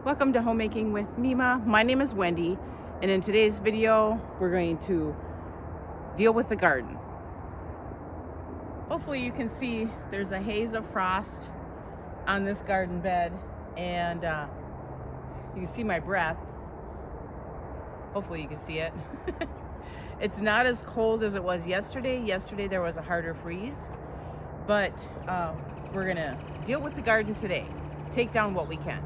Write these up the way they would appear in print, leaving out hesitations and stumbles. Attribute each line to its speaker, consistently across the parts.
Speaker 1: Welcome to Homemaking with Mima. My name is Wendy, and in today's video, we're going to deal with the garden. Hopefully you can see there's a haze of frost on this garden bed, and you can see my breath. Hopefully you can see it. It's not as cold as it was yesterday. Yesterday there was a harder freeze, but we're gonna deal with the garden today. Take down what we can.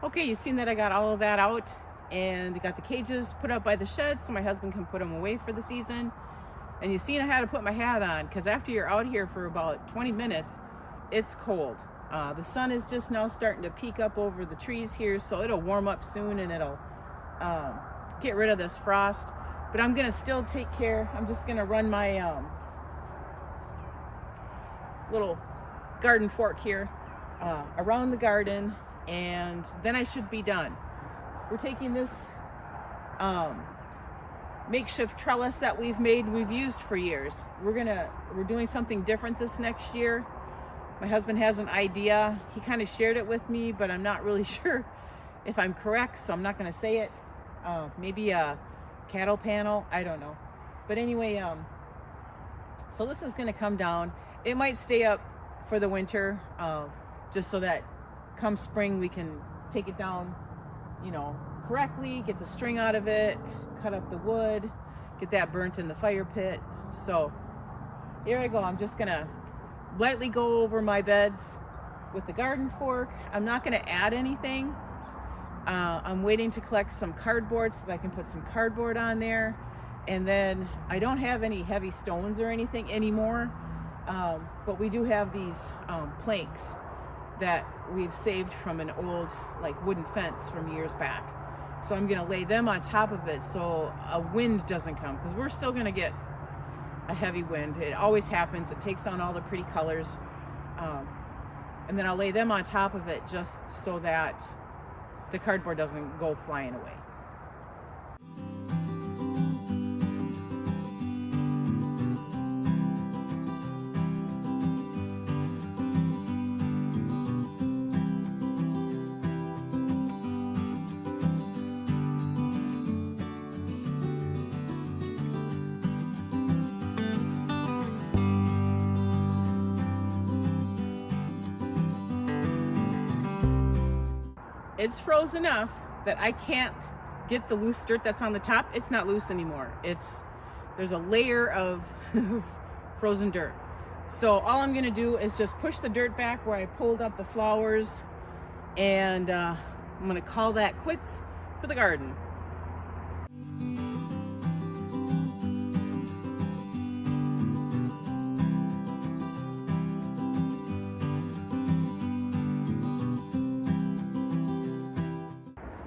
Speaker 1: Okay, you've seen that I got all of that out and got the cages put up by the shed so my husband can put them away for the season. And you've seen I had to put my hat on because after you're out here for about 20 minutes, it's cold. The sun is just now starting to peek up over the trees here, so it'll warm up soon and it'll get rid of this frost. But I'm gonna still take care. I'm just gonna run my little garden fork here around the garden, and then I should be done. We're taking this makeshift trellis that we've used for years. We're doing something different this next year. My husband has an idea. He kind of shared it with me, but I'm not really sure if I'm correct, so I'm not gonna say it. Maybe a cattle panel, I don't know. But anyway, so this is gonna come down. It might stay up for the winter, just so that come spring we can take it down, correctly, get the string out of it, cut up the wood, get that burnt in the fire pit. So here I go. I'm just gonna lightly go over my beds with the garden fork. I'm not gonna add anything. I'm waiting to collect some cardboard so that I can put some cardboard on there. And then I don't have any heavy stones or anything anymore, but we do have these planks that we've saved from an old wooden fence from years back. So I'm gonna lay them on top of it so a wind doesn't come, because we're still gonna get a heavy wind. It always happens. It takes down all the pretty colors. And then I'll lay them on top of it just so that the cardboard doesn't go flying away. It's frozen enough that I can't get the loose dirt that's on the top. It's not loose anymore. There's a layer of frozen dirt. So all I'm gonna do is just push the dirt back where I pulled up the flowers, and I'm gonna call that quits for the garden.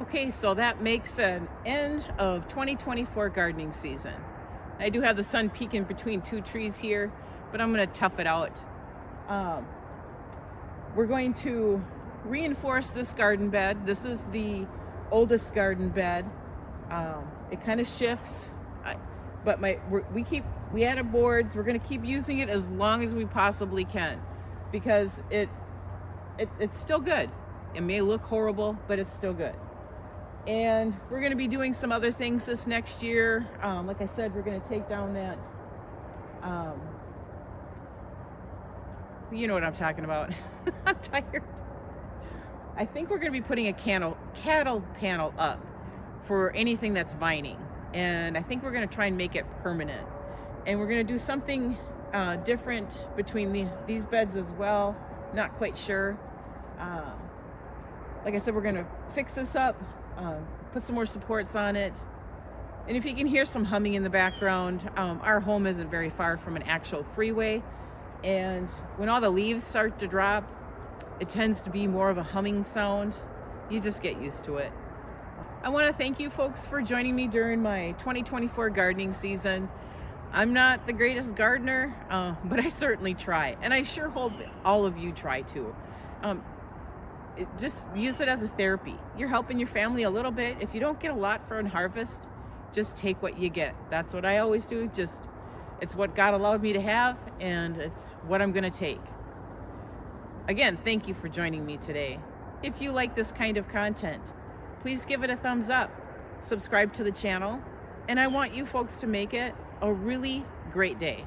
Speaker 1: Okay, so that makes an end of 2024 gardening season. I do have the sun peeking between two trees here, but I'm going to tough it out. We're going to reinforce this garden bed. This is the oldest garden bed. It kind of shifts, but we added boards. We're going to keep using it as long as we possibly can, because it's still good. It may look horrible, but it's still good. And we're going to be doing some other things this next year. Like I said, we're going to take down that, you know what I'm talking about. I'm tired. I think we're going to be putting a cattle panel up for anything that's vining. And I think we're going to try and make it permanent. And we're going to do something different between these beds as well. Not quite sure. Like I said, we're going to fix this up. Put some more supports on it. And if you can hear some humming in the background, our home isn't very far from an actual freeway, and when all the leaves start to drop, it tends to be more of a humming sound. You just get used to it. I want to thank you folks for joining me during my 2024 gardening season. I'm not the greatest gardener, but I certainly try, and I sure hope all of you try too. Just use it as a therapy. You're helping your family a little bit. If you don't get a lot for a harvest, just take what you get. That's what I always do. It's what God allowed me to have, and it's what I'm going to take. Again, thank you for joining me today. If you like this kind of content, please give it a thumbs up, subscribe to the channel, and I want you folks to make it a really great day.